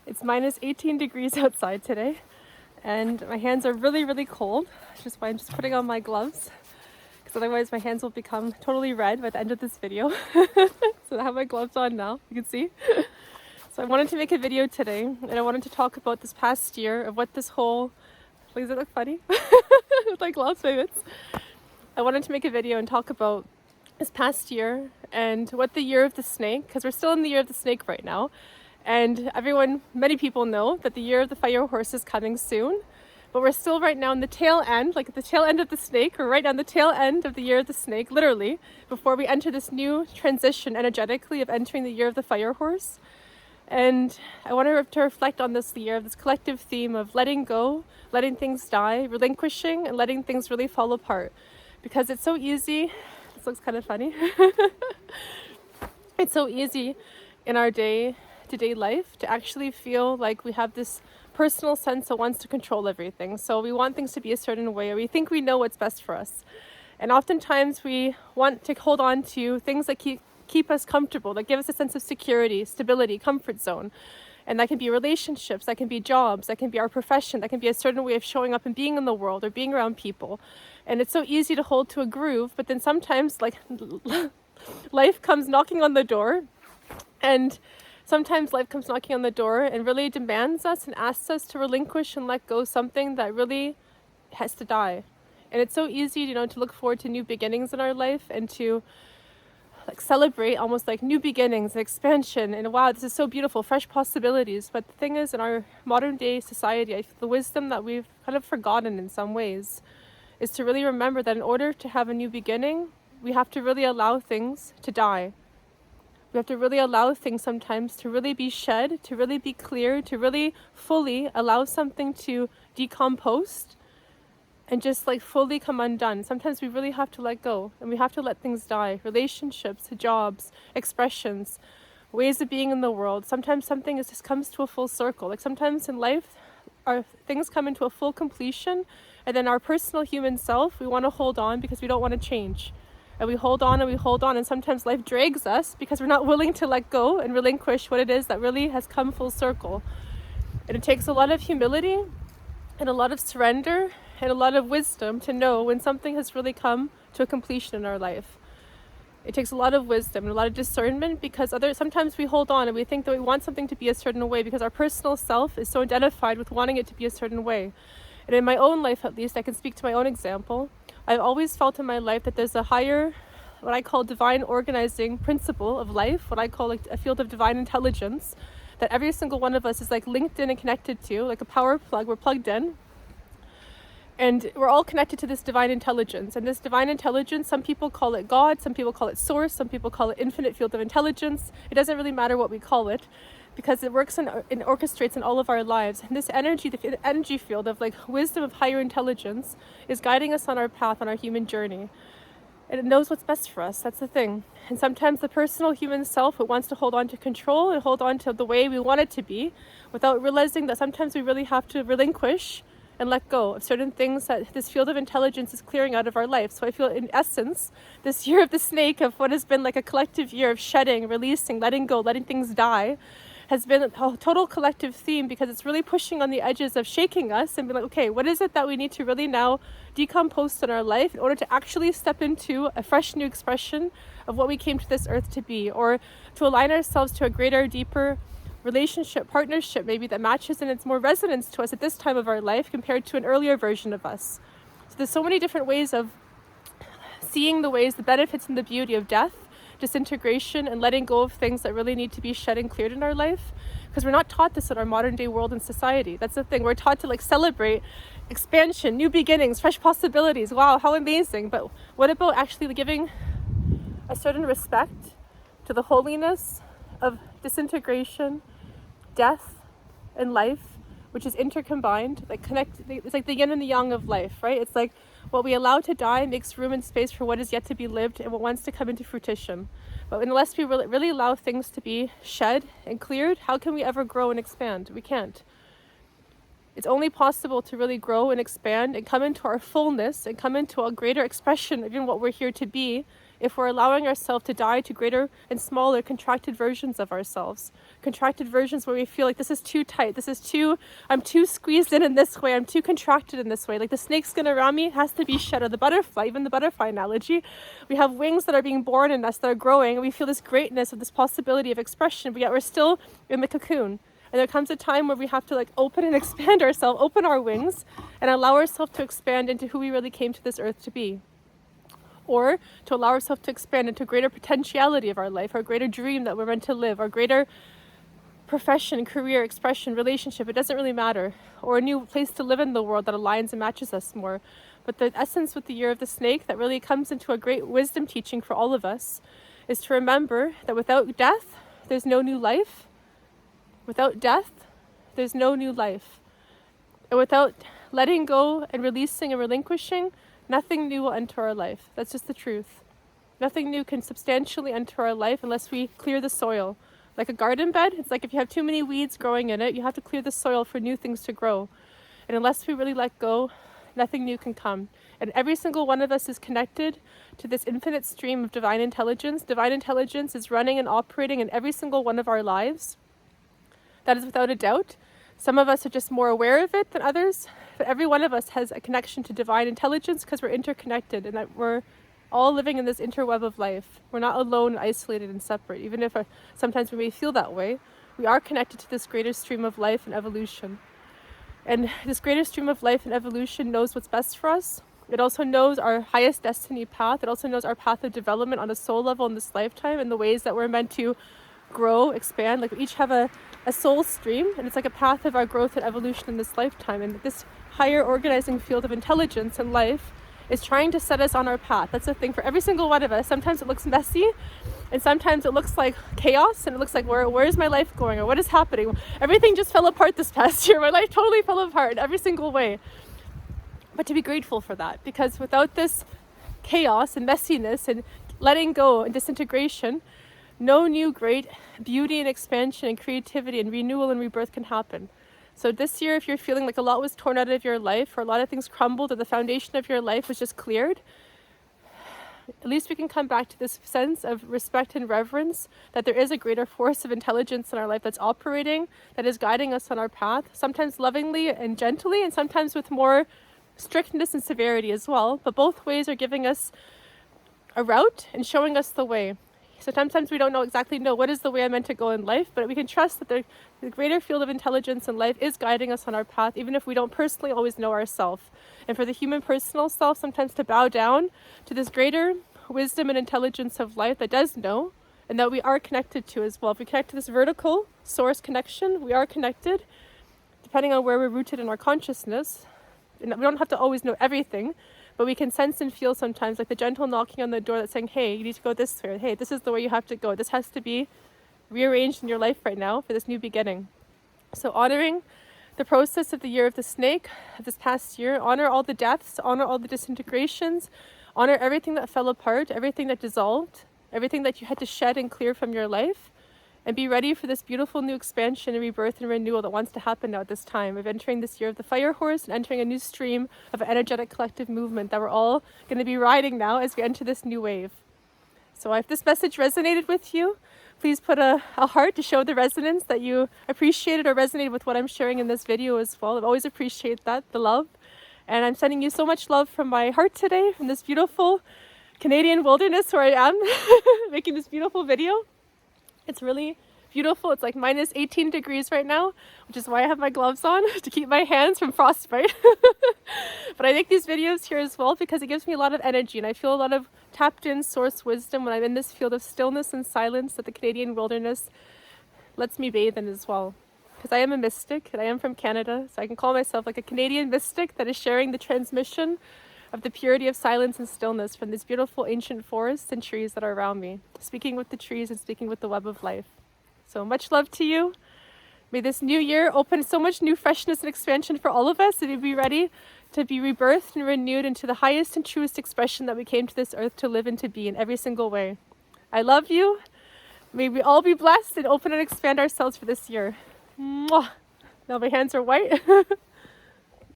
It's minus 18 degrees outside today, and my hands are really, really cold. That's just why I'm just putting on my gloves, because otherwise my hands will become totally red by the end of this video. So I have my gloves on now, you can see. So I wanted to make a video today, and I wanted to talk about this past year of what this whole, does it look funny? With my gloves, my mitts. I wanted to make a video and talk about this past year and what the year of the snake, because we're still in the year of the snake right now. And many people know that the year of the fire horse is coming soon, but we're still right now in the tail end, like at the tail end of the snake. We're right on the tail end of the year of the snake, literally, before we enter this new transition energetically of entering the year of the fire horse. And I wanted to reflect on this year, this collective theme of letting go, letting things die, relinquishing, and letting things really fall apart. Because it's so easy, this looks kind of funny, it's so easy in our day-to-day life to actually feel like we have this personal sense that wants to control everything. So we want things to be a certain way, or we think we know what's best for us. And oftentimes we want to hold on to things that keep us comfortable, that give us a sense of security, stability, comfort zone. And that can be relationships, that can be jobs, that can be our profession, that can be a certain way of showing up and being in the world or being around people. And it's so easy to hold to a groove, but then sometimes like life comes knocking on the door, and sometimes life comes knocking on the door and really demands us and asks us to relinquish and let go something that really has to die. And it's so easy, to look forward to new beginnings in our life and to celebrate almost like new beginnings and expansion, and wow, this is so beautiful, fresh possibilities. But the thing is, in our modern day society, I feel the wisdom that we've kind of forgotten in some ways is to really remember that in order to have a new beginning, we have to really allow things to die. We have to really allow things sometimes to really be shed, to really be clear, to really fully allow something to decompose and just fully come undone. Sometimes we really have to let go, and we have to let things die. Relationships, jobs, expressions, ways of being in the world. Sometimes something just comes to a full circle. sometimes in life, our things come into a full completion, and then our personal human self, we want to hold on because we don't want to change. And we hold on and we hold on, and sometimes life drags us because we're not willing to let go and relinquish what it is that really has come full circle. And it takes a lot of humility and a lot of surrender and a lot of wisdom to know when something has really come to a completion in our life. It takes a lot of wisdom and a lot of discernment, because sometimes we hold on and we think that we want something to be a certain way because our personal self is so identified with wanting it to be a certain way. And in my own life, at least, I can speak to my own example. I've always felt in my life that there's a higher, what I call divine organizing principle of life, what I call a field of divine intelligence, that every single one of us is linked in and connected to, like a power plug. We're plugged in. And we're all connected to this divine intelligence. And this divine intelligence, some people call it God, some people call it source, some people call it infinite field of intelligence. It doesn't really matter what we call it, because it works and orchestrates in all of our lives. And this energy, the energy field of wisdom of higher intelligence, is guiding us on our path, on our human journey. And it knows what's best for us. That's the thing. And sometimes the personal human self, it wants to hold on to control and hold on to the way we want it to be, without realizing that sometimes we really have to relinquish and let go of certain things that this field of intelligence is clearing out of our life. So I feel, in essence, this year of the snake, of what has been a collective year of shedding, releasing, letting go, letting things die, has been a total collective theme, because it's really pushing on the edges of shaking us and being okay, what is it that we need to really now decompose in our life in order to actually step into a fresh new expression of what we came to this earth to be, or to align ourselves to a greater, deeper relationship, partnership maybe, that matches and it's more resonance to us at this time of our life compared to an earlier version of us. So there's so many different ways of seeing the benefits and the beauty of death, disintegration, and letting go of things that really need to be shed and cleared in our life, because we're not taught this in our modern day world and society. That's the thing. We're taught to celebrate expansion, new beginnings, fresh possibilities. Wow, how amazing. But what about actually giving a certain respect to the holiness of disintegration, death, and life, which is intercombined, it's like the yin and the yang of life, right? It's like what we allow to die makes room and space for what is yet to be lived and what wants to come into fruition. But unless we really allow things to be shed and cleared, how can we ever grow and expand? We can't. It's only possible to really grow and expand and come into our fullness and come into a greater expression of even what we're here to be if we're allowing ourselves to die to greater and smaller contracted versions of ourselves. Contracted versions where we feel like this is too tight, I'm too squeezed in this way, I'm too contracted in this way. Like the snake skin around me has to be shed, or the butterfly, even the butterfly analogy. We have wings that are being born in us, that are growing, and we feel this greatness of this possibility of expression, but yet we're still in the cocoon. And there comes a time where we have to like open and expand ourselves, open our wings, and allow ourselves to expand into who we really came to this earth to be. Or to allow ourselves to expand into greater potentiality of our life, our greater dream that we're meant to live, our greater profession, career, expression, relationship, it doesn't really matter. Or a new place to live in the world that aligns and matches us more. But the essence with the year of the snake that really comes into a great wisdom teaching for all of us is to remember that without death, there's no new life. Without death, there's no new life. And without letting go and releasing and relinquishing, nothing new will enter our life. That's just the truth. Nothing new can substantially enter our life unless we clear the soil. Like a garden bed, it's like if you have too many weeds growing in it, you have to clear the soil for new things to grow. And unless we really let go, nothing new can come. And every single one of us is connected to this infinite stream of divine intelligence. Divine intelligence is running and operating in every single one of our lives. That is without a doubt. Some of us are just more aware of it than others, but every one of us has a connection to divine intelligence because we're interconnected and that we're all living in this interweb of life. We're not alone, isolated, and separate. Even if sometimes we may feel that way, we are connected to this greater stream of life and evolution. And this greater stream of life and evolution knows what's best for us. It also knows our highest destiny path. It also knows our path of development on a soul level in this lifetime and the ways that we're meant to grow, expand. Like we each have a soul stream, and it's like a path of our growth and evolution in this lifetime. And this higher organizing field of intelligence and life is trying to set us on our path. That's the thing for every single one of us. Sometimes it looks messy, and sometimes it looks like chaos, and it looks like where's my life going, or what is happening? Everything just fell apart this past year. My life totally fell apart in every single way. But to be grateful for that, because without this chaos and messiness and letting go and disintegration, no new great beauty and expansion and creativity and renewal and rebirth can happen. So this year, if you're feeling like a lot was torn out of your life, or a lot of things crumbled, or the foundation of your life was just cleared, at least we can come back to this sense of respect and reverence that there is a greater force of intelligence in our life that's operating, that is guiding us on our path, sometimes lovingly and gently, and sometimes with more strictness and severity as well. But both ways are giving us a route and showing us the way. So sometimes we don't exactly know what is the way I'm meant to go in life, but we can trust that the greater field of intelligence in life is guiding us on our path, even if we don't personally always know ourselves. And for the human personal self, sometimes to bow down to this greater wisdom and intelligence of life that does know, and that we are connected to as well. If we connect to this vertical source connection, we are connected, depending on where we're rooted in our consciousness. And we don't have to always know everything, but we can sense and feel sometimes like the gentle knocking on the door that's saying, hey, you need to go this way. Hey, this is the way you have to go. This has to be rearranged in your life right now for this new beginning. So honoring the process of the year of the snake, of this past year, honor all the deaths, honor all the disintegrations, honor everything that fell apart, everything that dissolved, everything that you had to shed and clear from your life, and be ready for this beautiful new expansion and rebirth and renewal that wants to happen now at this time of entering this year of the fire horse and entering a new stream of an energetic collective movement that we're all going to be riding now as we enter this new wave. So if this message resonated with you, please put a heart to show the resonance that you appreciated or resonated with what I'm sharing in this video as well. I've always appreciated that, the love. And I'm sending you so much love from my heart today, from this beautiful Canadian wilderness where I am, making this beautiful video. It's really beautiful. It's like minus 18 degrees right now, which is why I have my gloves on to keep my hands from frostbite. But I make these videos here as well because it gives me a lot of energy, and I feel a lot of tapped in source wisdom when I'm in this field of stillness and silence that the Canadian wilderness lets me bathe in as well. Because I am a mystic and I am from Canada, so I can call myself like a Canadian mystic that is sharing the transmission of the purity of silence and stillness from these beautiful ancient forests and trees that are around me, speaking with the trees and speaking with the web of life. So much love to you. May this new year open so much new freshness and expansion for all of us, and we be ready to be rebirthed and renewed into the highest and truest expression that we came to this earth to live and to be in every single way. I love you. May we all be blessed and open and expand ourselves for this year. Mwah. Now my hands are white.